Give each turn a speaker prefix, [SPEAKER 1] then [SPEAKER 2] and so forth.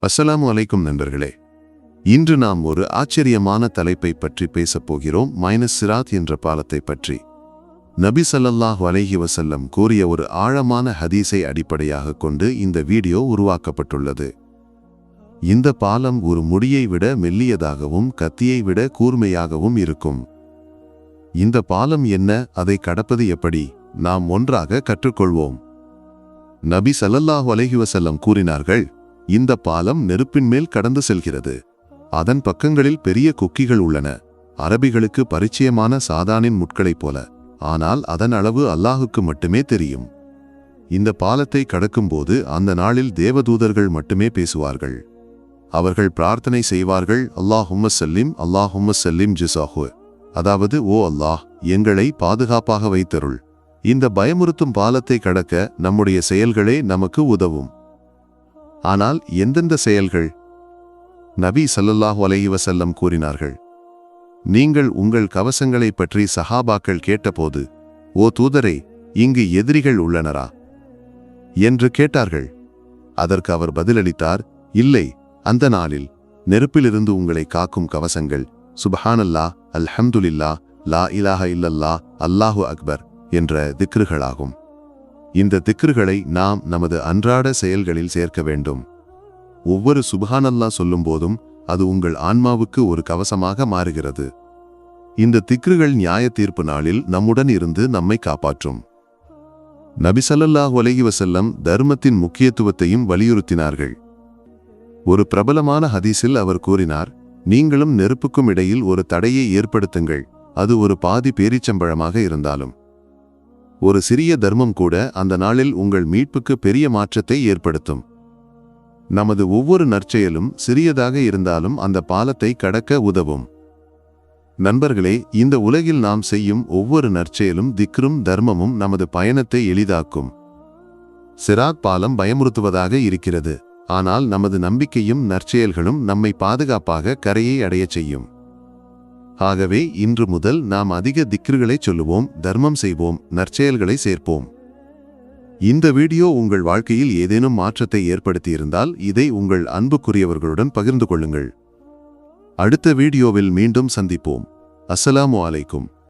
[SPEAKER 1] அஸ்ஸலாமு அலைக்கும் நண்பர்களே. இன்று நாம் ஒரு ஆச்சரியமான தலைப்பை பற்றி பேசப் போகிறோம். சிராத் என்ற பாலத்தை பற்றி. நபி ஸல்லல்லாஹு அலைஹி வஸல்லம் கூறிய ஒரு ஆழமான ஹதீஸை அடிப்படையாக கொண்டு இந்த வீடியோ உருவாக்கப்பட்டுள்ளது. இந்த பாலம் ஒரு முடியை விட மெல்லியதாகவும் கத்தியை விட கூர்மையாகவும் இருக்கும். இந்த பாலம் என்ன, அதை கடப்பது எப்படி, நாம் ஒன்றாக கற்றுக்கொள்வோம். நபி ஸல்லல்லாஹு அலைஹி வஸல்லம் கூறினார்கள், இந்த பாலம் நெருப்பின் மேல் கடந்து செல்கிறது. அதன் பக்கங்களில் பெரிய கொக்கிகள் உள்ளன. அரபிகளுக்கு பரிச்சயமான சாதானின் முட்களைப் போல. ஆனால் அதன் அளவு அல்லாஹுக்கு மட்டுமே தெரியும். இந்த பாலத்தை கடக்கும்போது அந்த நாளில் தேவதூதர்கள் மட்டுமே பேசுவார்கள். அவர்கள் பிரார்த்தனை செய்வார்கள், அல்லாஹும்ம சல்லிம் அல்லாஹும்ம சல்லிம் ஜிசாஹு, அதாவது, ஓ அல்லாஹ், எங்களை பாதுகாப்பாக வைத்தருள். இந்த பயமுறுத்தும் பாலத்தை கடக்க நம்முடைய செயல்களே நமக்கு உதவும். ஆனால் எந்தெந்த செயல்கள்? நபி ஸல்லல்லாஹு அலைஹி வஸல்லம் கூறினார்கள், நீங்கள் உங்கள் கவசங்களை பற்றி சஹாபாக்கள் கேட்டபோது, ஓ தூதரே, இங்கு எதிரிகள் உள்ளனரா என்று கேட்டார்கள். அதற்கு அவர் பதிலளித்தார், இல்லை, அந்த நாளில் நெருப்பிலிருந்து உங்களை காக்கும் கவசங்கள் சுப்ஹானல்லாஹ், அல்ஹம்துலில்லாஹ், லா இலாஹ இல்லல்லாஹ், அல்லாஹு அக்பர் என்ற திக்ருகளாகும். இந்த திக்ருகளை நாம் நமது அன்றாட செயல்களில் சேர்க்க வேண்டும். ஒவ்வொரு சுப்ஹானல்லாஹ் சொல்லும் போதும் அது உங்கள் ஆன்மாவுக்கு ஒரு கவசமாக மாறுகிறது. இந்த திக்ருகள் நியாய தீர்ப்பு நாளில் நம்முடன் இருந்து நம்மை காப்பாற்றும். நபி ஸல்லல்லாஹு அலைஹி வஸல்லம் தர்மத்தின் முக்கியத்துவத்தையும் வலியுறுத்தினார்கள். ஒரு பிரபலமான ஹதீஸில் அவர் கூறினார், நீங்களும் நெருப்புக்கும் இடையில் ஒரு தடையை ஏற்படுத்துங்கள், அது ஒரு பாதி பேரிச்சம்பழமாக இருந்தாலும். ஒரு சிறிய தர்மம் கூட அந்த நாளில் உங்கள் மீட்புக்கு பெரிய மாற்றத்தை ஏற்படுத்தும். நமது ஒவ்வொரு நற்செயலும் சிறியதாக இருந்தாலும் அந்த பாலத்தை கடக்க உதவும். நண்பர்களே, இந்த உலகில் நாம் செய்யும் ஒவ்வொரு நற்செயலும், திக்ரும் தர்மமும் நமது பயணத்தை எளிதாக்கும். சிராத் பாலம் பயமுறுத்துவதாக இருக்கிறது. ஆனால் நமது நம்பிக்கையும் நற்செயல்களும் நம்மை பாதுகாப்பாக கரையை அடையச் செய்யும். ஆகவே இன்று முதல் நாம் அதிக திக்ருகளை சொல்லுவோம், தர்மம் செய்வோம், நற்செயல்களை சேர்ப்போம். இந்த வீடியோ உங்கள் வாழ்க்கையில் ஏதேனும் மாற்றத்தை ஏற்படுத்தியிருந்தால் இதை உங்கள் அன்புக்குரியவர்களுடன் பகிர்ந்து கொள்ளுங்கள். அடுத்த வீடியோவில் மீண்டும் சந்திப்போம். அஸ்ஸலாமு அலைக்கும்.